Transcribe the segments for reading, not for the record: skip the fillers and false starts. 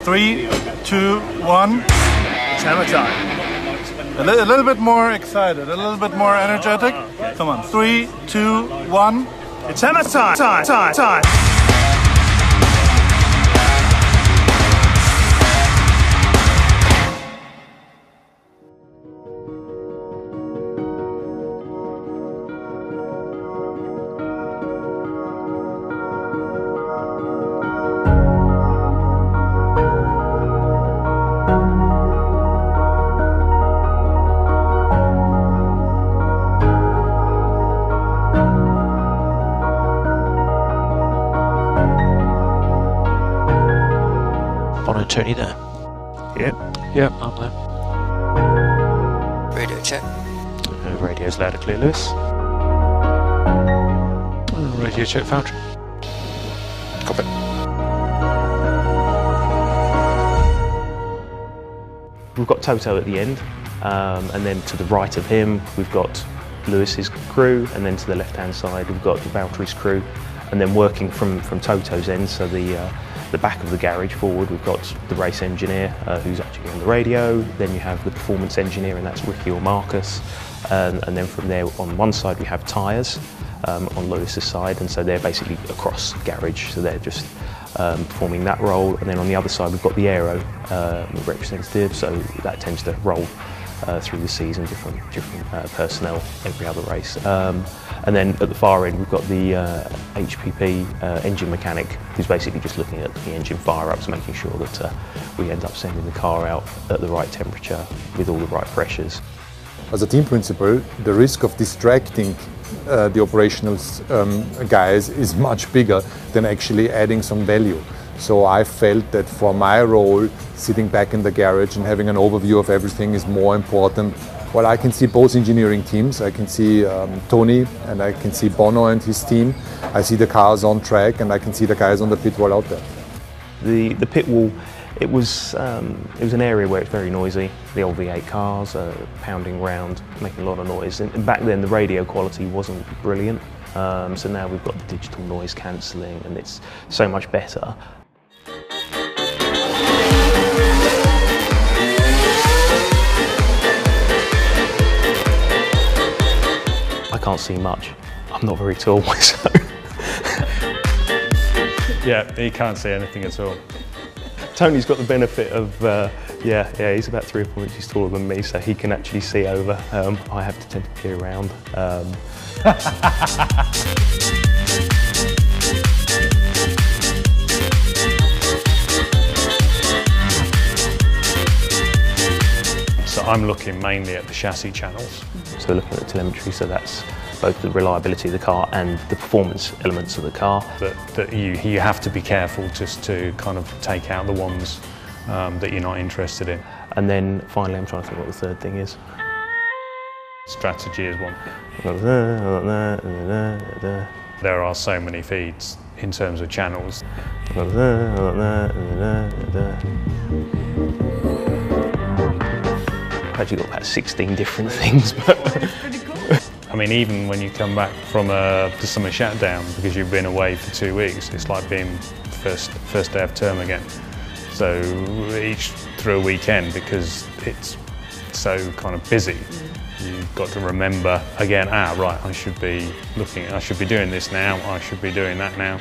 3, 2, 1. It's hammer time. A little bit more excited, a little bit more energetic. Come on. 3, 2, 1. It's hammer time. Time. Tony there? Yep, I'm there. Radio check. Radio's loud and clear, Lewis. Radio check, Foundry. Copy. We've got Toto at the end, and then to the right of him we've got Lewis's crew, and then to the left-hand side we've got the Valtteri's crew, and then working from Toto's end, so the back of the garage forward, we've got the race engineer who's actually on the radio, then you have the performance engineer, and that's Ricky or Marcus, and then from there on one side we have tyres on Lewis's side, and so they're basically across garage, so they're just performing that role, and then on the other side we've got the aero representative, so that tends to roll through the season, different personnel every other race. And then at the far end we've got the HPP engine mechanic, who's basically just looking at the engine fire-ups, making sure that we end up sending the car out at the right temperature with all the right pressures. As a team principal, the risk of distracting the operational guys is much bigger than actually adding some value. So I felt that for my role, sitting back in the garage and having an overview of everything is more important. Well, I can see both engineering teams. I can see Tony, and I can see Bono and his team. I see the cars on track, and I can see the guys on the pit wall out there. The pit wall, it was an area where it's very noisy. The old V8 cars pounding around, making a lot of noise. And back then the radio quality wasn't brilliant. So now we've got the digital noise cancelling, and it's so much better. I can't see much. I'm not very tall myself. Yeah, he can't see anything at all. Tony's got the benefit of, he's about 3 or 4 inches taller than me, so he can actually see over. I have to tend to peer around. So I'm looking mainly at the chassis channels. So we're looking at the telemetry, so that's both the reliability of the car and the performance elements of the car. That you have to be careful just to kind of take out the ones that you're not interested in. And then finally, I'm trying to think what the third thing is. Strategy is one. There are so many feeds in terms of channels. I've actually got about 16 different things. I mean, even when you come back from the summer shutdown, because you've been away for 2 weeks, it's like being first day of term again. So each through a weekend, because it's so kind of busy, you've got to remember again, right, I should be doing this now, I should be doing that now.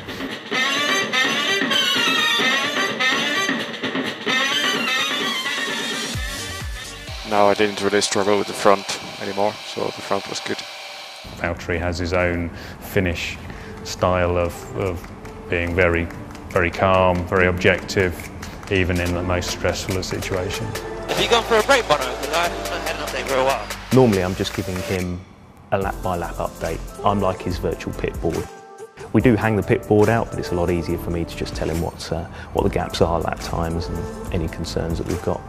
No, I didn't really struggle with the front anymore, so the front was good. Valtteri has his own Finnish style of being very, very calm, very objective, even in the most stressful of situations. Have you gone for a break, Bono? Because I haven't had an update for a while. Normally I'm just giving him a lap-by-lap update. I'm like his virtual pit board. We do hang the pit board out, but it's a lot easier for me to just tell him what the gaps are, lap times, and any concerns that we've got.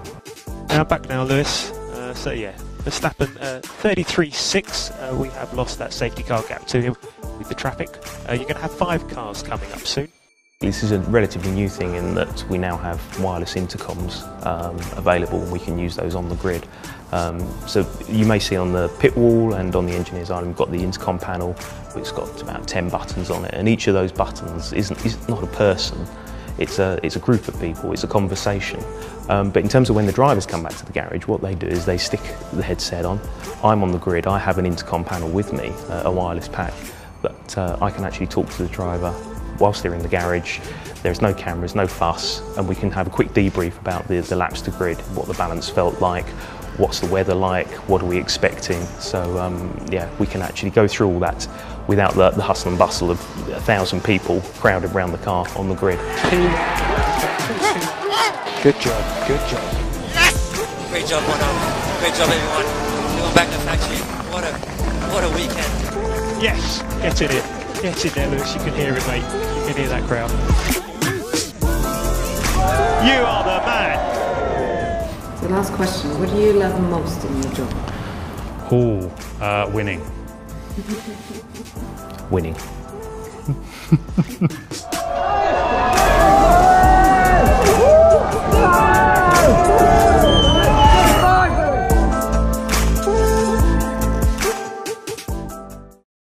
Now back now, Lewis. So yeah, Verstappen 33.6. We have lost that safety car gap to him with the traffic. You're going to have 5 cars coming up soon. This is a relatively new thing in that we now have wireless intercoms available, and we can use those on the grid. So you may see on the pit wall and on the engineer's island, we've got the intercom panel. It's got about 10 buttons on it, and each of those buttons is not a person. It's a group of people, it's a conversation. But in terms of when the drivers come back to the garage, what they do is they stick the headset on. I'm on the grid, I have an intercom panel with me, a wireless pack, but I can actually talk to the driver whilst they're in the garage. There's no cameras, no fuss, and we can have a quick debrief about the laps to grid, what the balance felt like, what's the weather like, what are we expecting. So yeah, we can actually go through all that without the hustle and bustle of 1,000 people crowded around the car on the grid. Good job, good job. Great job, Bono. Great job, everyone. Going back to the factory. What a weekend. Yes, get in it. Get in there, Lewis. You can hear it, mate. You can hear that crowd. You are the man. So last question, what do you love most in your job? Winning. Winning.